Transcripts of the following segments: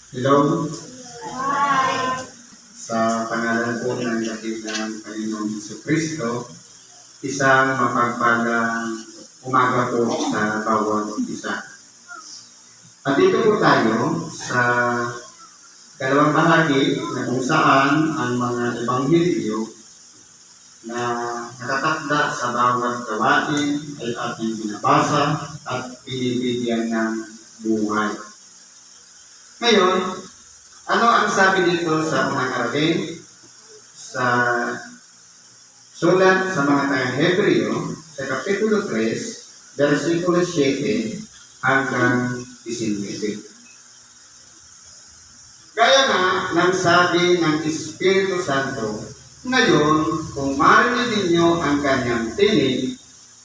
Hello, sa pangalan po ng dakip ng Panginoong Jesucristo, isang mapagpalang umaga po sa bawat isa. At dito po tayo sa dalawang bahagi na kung saan ang mga ebanghelyo na nakatakda sa bawat gawain ay ating binabasa at binibigyan ng buhay. Ngayon, ano ang sabi dito sa unang aralin? Sa sulat sa mga taga-Hebreo, sa Kapitulo 3, versikulo 7 hanggang 19. Gaya nga ng sabi ng Espiritu Santo, ngayon, kung marinig ninyo ang kanyang tinig,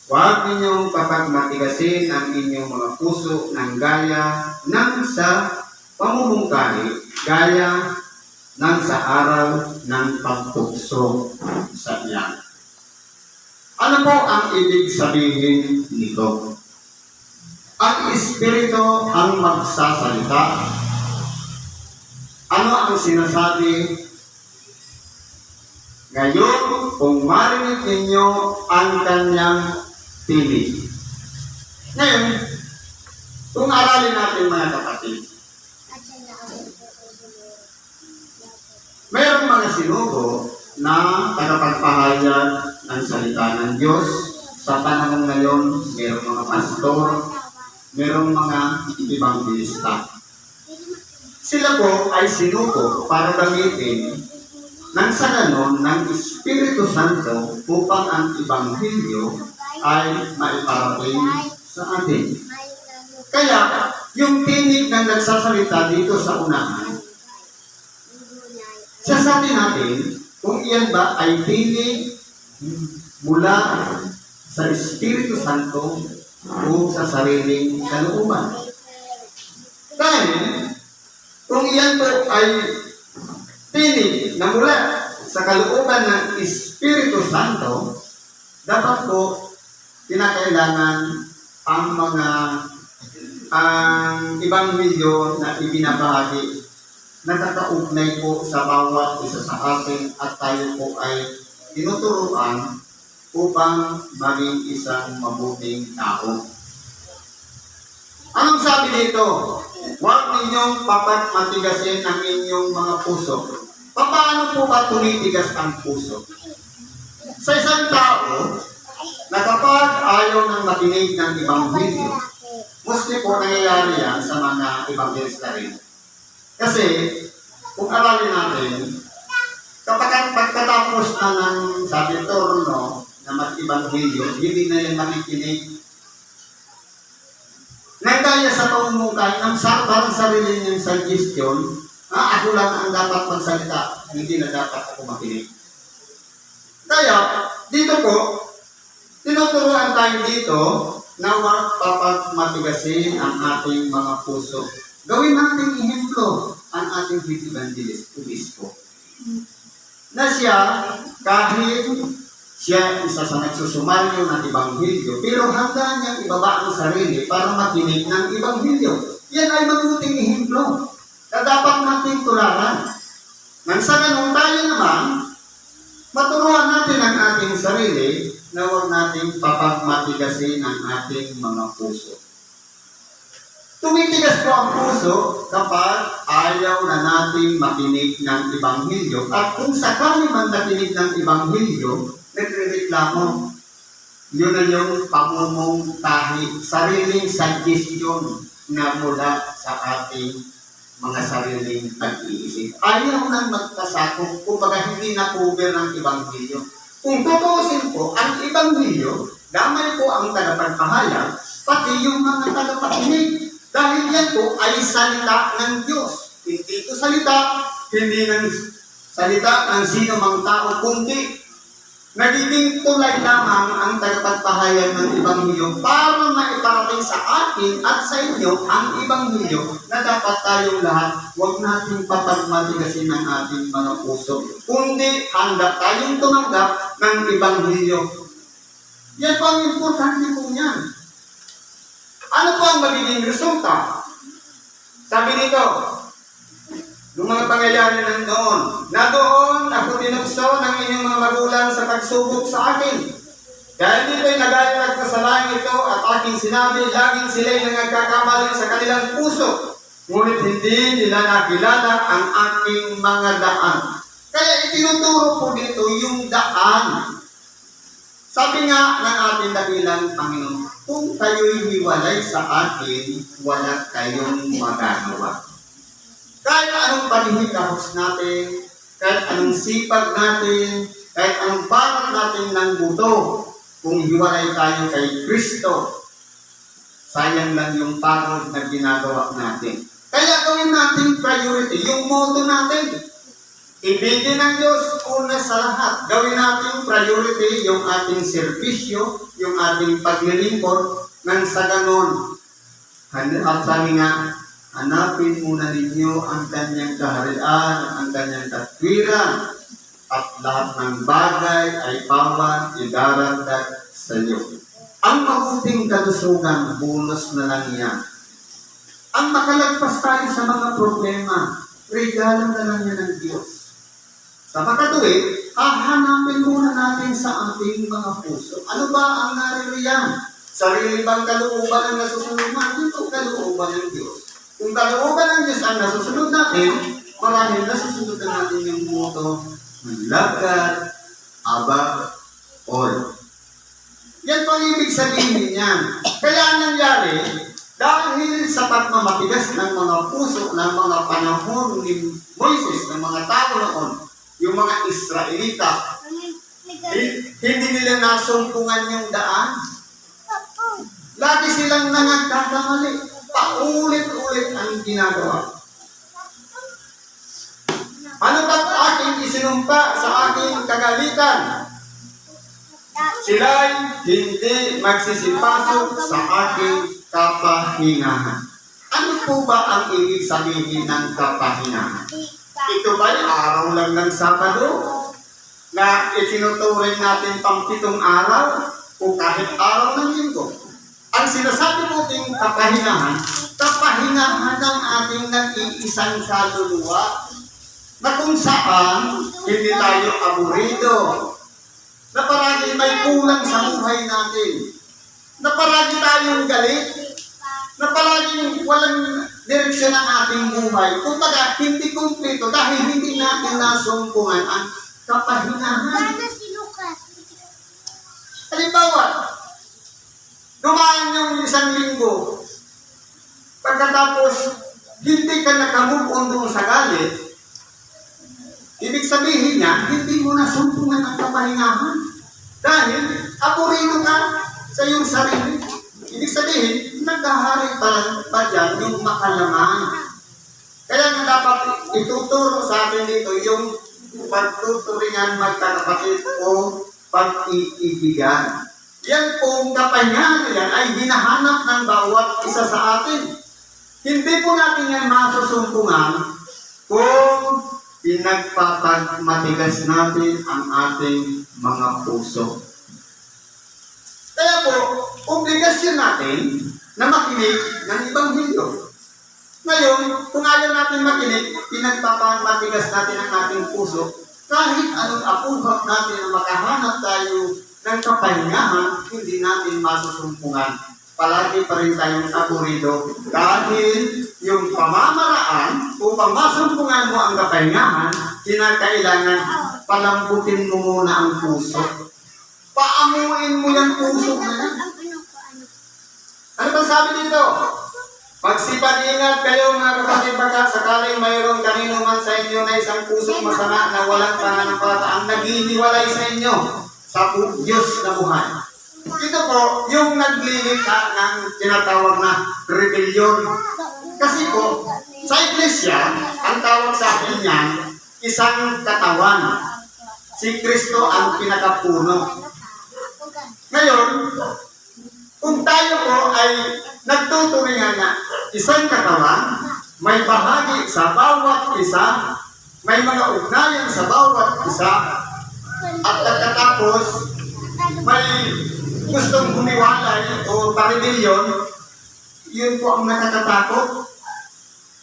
huwag ninyong papagmatigasin ang inyong mga puso ng gaya ng sa pamumungkahi, gaya ng sa araw ng pagtukso sa iyan. Ano po ang ibig sabihin nito? Ang Espiritu ang magsasalita. Ano ang sinasabi? Ngayon, kung marinig ninyo ang kanyang tinig. Ngayon, kung aralin natin mga kapatid, mayroong mga sinugo na tagapagpahayag ng salita ng Diyos. Sa panahon ngayon, mayroong mga pastor, mayroong mga ebangelista. Sila po ay sinugo para gamitin nang sa ganon ng Espiritu Santo upang ang ebanghelyo ay maiparating sa atin. Kaya, yung tinig na nagsasalita dito sa unahan, sasabi natin kung iyan ba ay tinig mula sa Espiritu Santo o sa sariling kalooban. Dahil, kung iyan po ay tinig na mula sa kalooban ng Espiritu Santo, dapat po kinakailangan ang ebanghelyo na ibinabahagi nakakaugnay po sa bawat isa sa atin at tayo po ay tinuturuan upang maging isang mabuting tao. Anong sabi dito? Huwag ninyong papagmatigasin ang inyong mga puso. Paano po ba tumitigas ang puso? Sa isang tao na kapag ayaw nang makinig ng ebanghelyo, mostly po nangyayari yan sa mga ebangelista rin. Kasi, kung aralin natin, kapag pagkatapos na ng sabi turno na mag-ebanghelyo, hindi na yan makikinig. Nagdaya sa pamumukan ng parang sarili niyang suggestion, ako lang ang dapat magsalita, hindi na dapat ako makinig. Kaya, dito po, tinuturuan tayo dito na huwag papagmatigasin ang ating mga puso. Gawin natin ehemplo ang ating evangelist, obispo. Na siya, kahit siya isa sa nagsusumalyo ng ebanghelyo, pero handa niyang ibaba ang sarili para makinig ng ebanghelyo. Yan ay mabuting ehemplo na dapat natin tularan. Nang sa ganun tayo naman, maturuan natin ang ating sarili na huwag natin papagmatigasin ang ating mga puso. Tumitigas po ang puso kapag ayaw na natin makinig ng ebanghelyo. At kung sakali man nakinig ng ebanghelyo, nagre-reklamo. Yun na yung pamumungkahi, sariling suggestion na mula sa ating mga sariling pag-iisip. Ayaw nang magpasakop, kumbaga hindi na cover ng ebanghelyo. Kung tutuusin po, ang ebanghelyo, damay po ang tagapagpahayag, pati yung mga tagapakinig. Dahil yan po ay salita ng Diyos. Hindi ito salita, hindi ng salita ng sino mang tao, kundi nagiging tulay lamang ang tagapagpahayag ng ebanghelyo para maiparating sa atin at sa inyo ang ebanghelyo na dapat tayong lahat huwag nating papagmatigasin ng ating mga puso, kundi handa tayong tumanggap ng ebanghelyo. Yan po ang importante po yan. Ano po ang magiging resulta? Sabi dito, Noong mga pangyayari ng noon, na doon ako tinukso ng inyong mga magulang sa pagsubok sa akin. Kaya hindi ko'y nagaling at kasalanan ito at aking sinabi, laging sila'y nagkakamali sa kanilang puso. Ngunit hindi nila nakilala ang aking mga daan. Kaya itinuturo po dito yung daan. Sabi nga ng ating dakilang Panginoon, kung kayo'y hiwalay sa akin, wala kayong magagawa. Kahit anong panihikahos natin, kahit anong sipag natin, kahit anong parang natin ng buto, kung hiwalay tayo kay Kristo, sayang lang yung pagod na ginagawa natin. Kaya gawin natin priority, yung motto natin. Ibigin ng Diyos una sa lahat. Gawin natin priority yung ating serbisyo, yung ating paglilingkod, nang sa ganon. At sabi nga, hanapin muna ninyo ang kanyang kaharian, ang kanyang katwiran, at lahat ng bagay ay bawat idaragdag sa iyo. Ang mabuting kalusugan, bonus na lang yan. Ang makalagpas tayo sa mga problema, regalo na lang yan ng Diyos. Sa makatuwid, hahanapin muna natin sa ating mga puso. Ano ba ang naririyan? Sarili bang kalooban ang nasusunod natin o kalooban ng Diyos? Kung kalooban ng Diyos ang nasusunod natin, marahil nasusunod na natin yung motto, love God, above all. Yan po ang ibig sabihin niyan. Kaya ang nangyari, dahil sa pagmamatigas ng mga puso ng mga panahon ni Moises, ng mga tao noon, yung mga Israelita, hindi nila nasumpungan yung daan. Lagi silang nangagkakamali. Paulit-ulit ang ginagawa. Ano ba't aking isinumpa sa aking kagalitan? Sila'y hindi magsisipasok sa aking kapahingahan. Ano po ba ang ibig sabihin ng kapahingahan? Ito ba'y araw lang ng Sabado na itinuturing natin pang 7 araw o kahit araw ng Linggo? Ang sinasabi nating kapahingahan, kapahingahan ng ating nag-iisang kaluluwa na kung saan hindi tayo aburido, na parang may kulang sa buhay natin, na parang tayong galit, na palaging walang direksyon ang ating buhay. Kumbaga, hindi kumpleto dahil hindi natin nasumpungan ang kapahingahan. Halimbawa, dumaan yung 1 linggo, pagkatapos hindi ka nakamove on doon sa galit, ibig sabihin niya, hindi mo nasumpungan ang kapahingahan. Dahil, aburido ka sa iyong sarili. Ibig sabihin, naghahari pa dyan yung makalaman. Kaya nga dapat ituturo sa atin dito yung pagtuturingan magkakapatid o pag-iibigan. Yan pong kapahingahan yan ay hinahanap ng bawat isa sa atin. Hindi po natin yan masusumpungan kung pinagpapagmatigas natin ang ating mga puso. Kaya po, obligasyon natin na makinig ng Ebanghelyo. Ngayon, kung ayaw natin makinig, pinagpapamatigas natin ang ating puso, kahit anong apuhap natin na makahanap tayo ng kapahingahan, hindi natin masusumpungan. Palagi pa rin tayong aburido dahil yung pamamaraan upang masumpungan mo ang kapahingahan, kinakailangan palambutin mo muna ang puso. Paamuin mo yung puso na yan. Ano ba sabi dito? Pagsipag-ingat kayo mga kapatid, baka sakaling mayroong kanino man sa inyo na isang pusong masama na walang pananampalataya ang naghihilay sa inyo sa Diyos na buhay. Ito po, yung naglilikha ng tinatawag na rebellion. Kasi po, sa iglesia, ang tawag sa akin yan, isang katawan. Si Kristo ang pinakapuno. Ngayon, kung tayo po ay nagtuturingan na isang katawan, may bahagi sa bawat isa, may mga ugnayan sa bawat isa, at pagkatapos, may gustong humiwalay o parebelyon, yun po ang nakakatakot.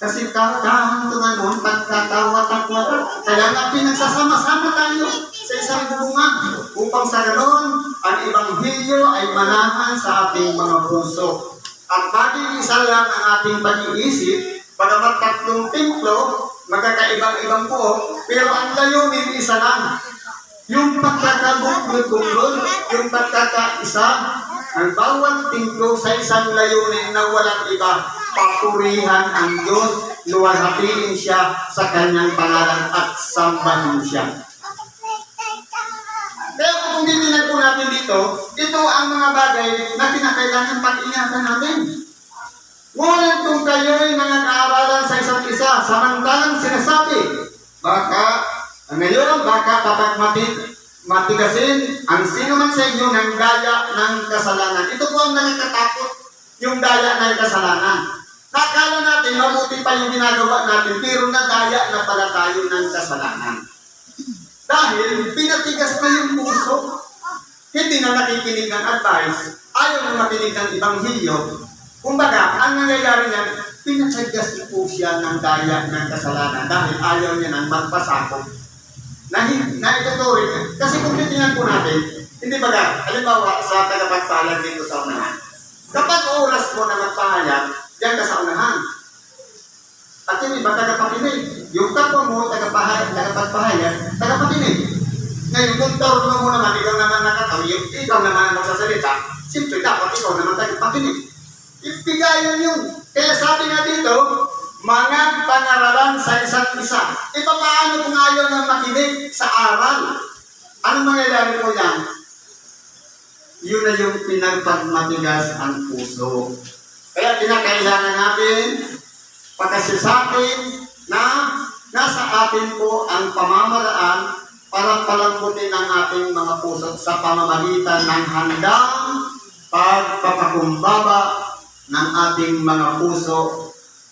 Kasi kahantungan noon, pagkatawa-tawa, kaya nga pinagsasama-sama tayo sa isang hubungan upang sa ganoon, ang Ebanghelyo ay manahan sa ating mga puso. At maging isa lang ang ating pag-iisip, bagamat tatlong templo, magkakaibang-ibang buo, pero ang layunin isa lang. Yung pagkakabuklod-buklod, yung pagkakaisa, ang bawat templo sa isang layunin na walang iba, papurihan ang Diyos, luwalhatiin siya sa kanyang pangalan at sambahin siya. Kaya kung titingnan po natin dito, ito ang mga bagay na kinakailangan pag-ingatan natin. Ngunit kung kayo'y nangag-aaralan sa isa't isa, samantalang sinasabi, baka kapag matigasin ang sino man sa inyo ng daya ng kasalanan. Ito po ang nakakatakot, yung daya ng kasalanan. Nakala natin, mabuti pa yung ginagawa natin, pero nadaya na pala tayo ng kasalanan. Dahil pinatigas na yung puso, hindi na nakikinig ng advice, ayaw na makinig ng Ebanghelyo. Kumbaga, ang nangyayari niyan, pinatigas na po siya ng daya ng kasalanan dahil ayaw niya nang magpasakop. Na ituturing. Kasi kung titingnan po natin, hindi ba halimbawa sa tagapagpahayag dito sa unahan. Kapag oras mo na magpahayag, diyan ka sa unahan. At yung iba tagapakinig. Yung kapwa mo, tagapagpahayag, tagapakinig. Ngayon, kung turno mo naman, ikaw naman nakatawid, ikaw naman magsasalita, simple dapat ikaw naman tagapakinig. Ibigayan yun. Kaya sabi nga dito, mga pangaralan sa isa't isa. E paano kung ayaw na makinig sa aral? Anong mangyayari po yan? Yun na yung pinagpagmatigas ang puso. Kaya pinakailangan natin pagkasisakin na nasa atin po ang pamamaraan para palambutin ang ating mga puso sa pamamagitan ng handang pagpapakumbaba ng ating mga puso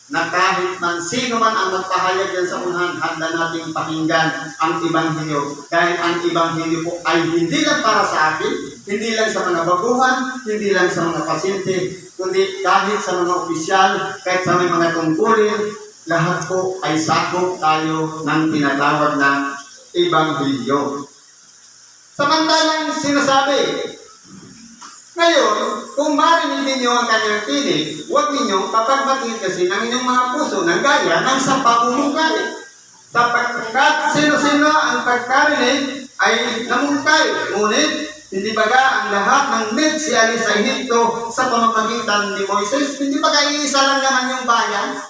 na kahit man sino man ang magpahayag yan sa unahan, handa nating pakinggan ang Ebanghelyo. Dahil ang Ebanghelyo po ay hindi lang para sa akin, hindi lang sa mga baguhan, hindi lang sa mga pasyente, kundi kahit sa mga opisyal, kahit sa mga tungkulin, lahat po ay sakop tayo ng tinatawag na Ebanghelyo. Samantalang sinasabi, ngayon, kung marinig ninyo ang kanyang tinig, huwag ninyong papagmatigasin ang inyong mga puso ng gaya ng sa pamumungkay. Sapagkat sino-sino ang pagkarinig ay namungkay. Ngunit, hindi baga ang lahat ng nagsialis sa Ehipto sa pamamagitan ni Moises? Hindi baga iisa lang naman yung bayan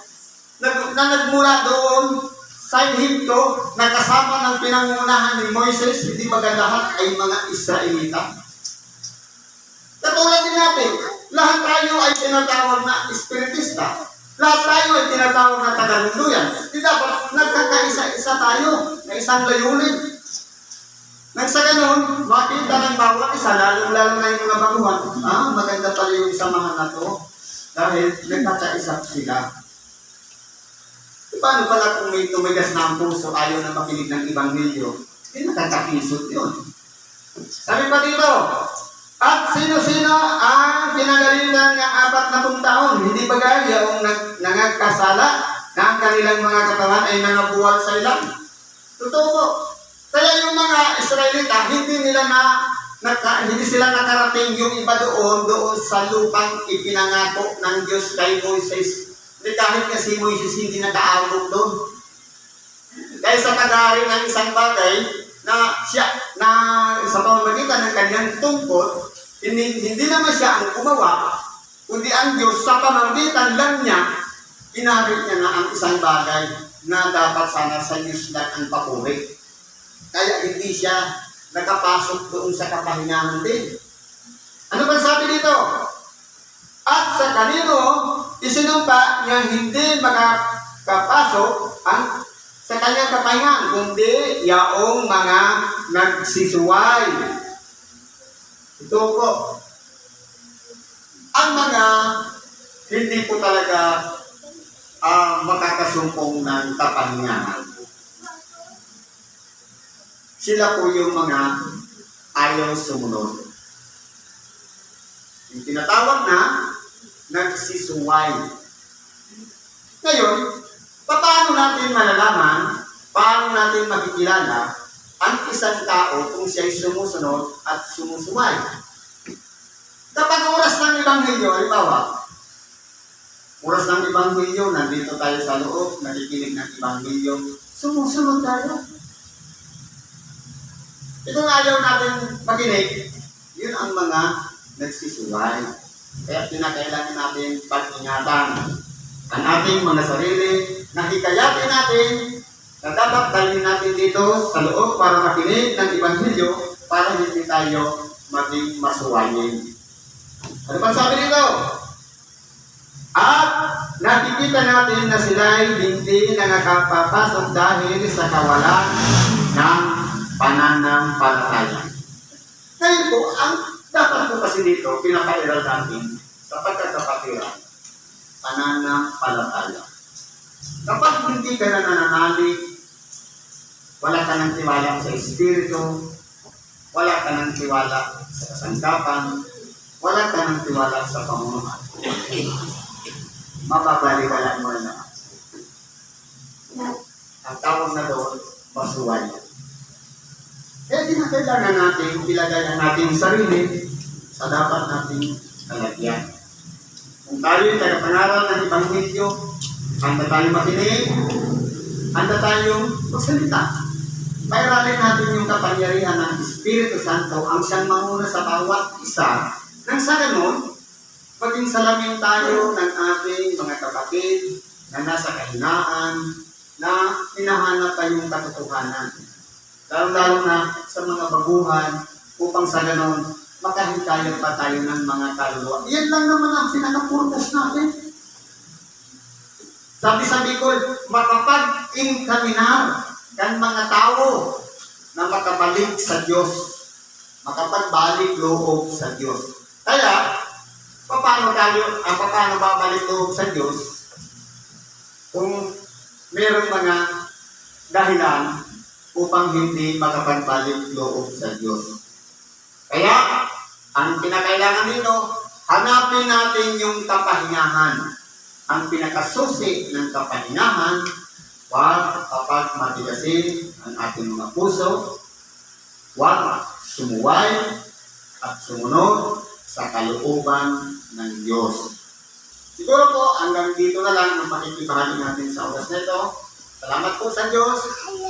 na nagmula doon sa Ehipto na kasama ng pinangunahan ni Moises? Hindi baga lahat ay mga Israelita? Katulad din natin, lahat tayo ay tinatawag na espiritista. Lahat tayo ay tinatawag na tagalunduyan. Di dapat nagkakaisa-isa tayo na isang layunin. Nang sa ganun, makita ng bawat isa, lalong-lalo na yung mga baguhan, maganda pala yung samahan na to dahil nagkakaisa sila. Paano pala kung may tumigas na ang puso, ayaw na makinig ng Ebanghelyo? Hindi nakakakisot yun. Sabi pa dito, at sino-sino ang pinagalitan ng 40 taon? Hindi ba gaya yung nangagkasala na ang kanilang mga katawan ay nangabuwal sa ilang? Totoo po. Kaya yung mga Israelita, hindi sila nakarating yung iba doon sa lupang ipinangako ng Diyos kay Moises. Hindi kahit nga si Moises hindi nakaabot doon. Kaya sa pag-aari ng isang bagay na sa pamamagitan ng kanyang tungkol, hindi naman siya ang gumawa, kundi ang Diyos sa pamamagitan lang niya, inarit niya na ang isang bagay na dapat sana sa Diyos lang ang papuri. Kaya hindi siya nakapasok doon sa kapahingahan din. Ano ba sabi dito? At sa kanino isinumpa niya hindi makapasok sa kanyang kapahingahan, kundi yaong mga nagsisuway. Ito po, ang mga hindi po talaga makakasumpong ng kapahingahan. Sila po yung mga ayaw sumunod. Yung tinatawag na nagsisuway. Ngayon, Paano natin malalaman, paano natin makikilala ang isang tao kung siya'y sumusunod at sumusumay? Kapag oras ng Ebanghelyo, halimbawa, oras ng Ebanghelyo, nandito tayo sa loob, nakikinig ng Ebanghelyo, sumusunod tayo. Itong ayaw natin makinig, yun ang mga nagsisuway. Kaya pinakailangan natin pag-ingatan ang ating mga sarili, na hikayatin natin, na dapat dalhin natin dito sa loob para makinig ng Ebanghelyo para hindi tayo maging masuwayin. Ano bang sabi dito? At nakikita natin na sila'y hindi na nakapapasok dahil sa kawalan ng pananampalataya. Ngayon po, ang dapat po kasi dito, pinapairal natin sa pagkakapatiran, pananampalataya. Kapag hindi ka na nananalig, wala ka ng tiwala sa Espiritu, wala ka ng tiwala sa kasangkapan, wala ka ng tiwala sa pamunuan, mababaliwala mo na. Ang tawag na doon, basuwan. Kaya kinakailangan natin ilagay ang ating sarili sa dapat nating kalagyan. Kung tayo'y tagapangaral ng Ebanghelyo, handa tayong makinig, handa tayong magsalita. Pairalin natin yung kapangyarihan ng Espiritu Santo ang siyang manguna sa bawat isa. Nang sa ganun, maging salamin tayo ng ating mga kapatid na nasa kahinaan, na hinahanap tayong katotohanan. Lalo-lalo na sa mga baguhan, upang sa ganun, makahintayag pa tayo ng mga kaluluwa. Yan lang naman ang pinaka-purpose natin. Sabi sa Bicol, makapag-inkaminar kan mga tao na makabalik sa Diyos, makapagbalik loob sa Diyos. Kaya, paano babalik loob sa Diyos kung mayroong mga dahilan upang hindi makapagbalik loob sa Diyos? Kaya, ang kinakailangan dito, hanapin natin yung kapahingahan. Ang pinakasusi ng kapahingahan, huwag kapag matigasin ang ating mga puso, huwag sumuway at sumunod sa kalooban ng Diyos. Siguro po, hanggang dito na lang ang pakikibahagi natin sa oras na ito. Salamat po sa Diyos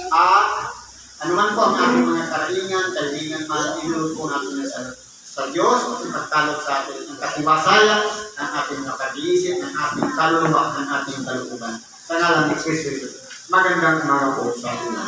at anuman po ang ating mga karaingan, kailangan ma-inulog po natin sa Diyos at magkalog sa atin ang katibasayan ng ating nakag-iisip, ng ating kaluluwa, ng ating kalooban. Sa ngalan ni Kristo, magandang umaga po sa atin.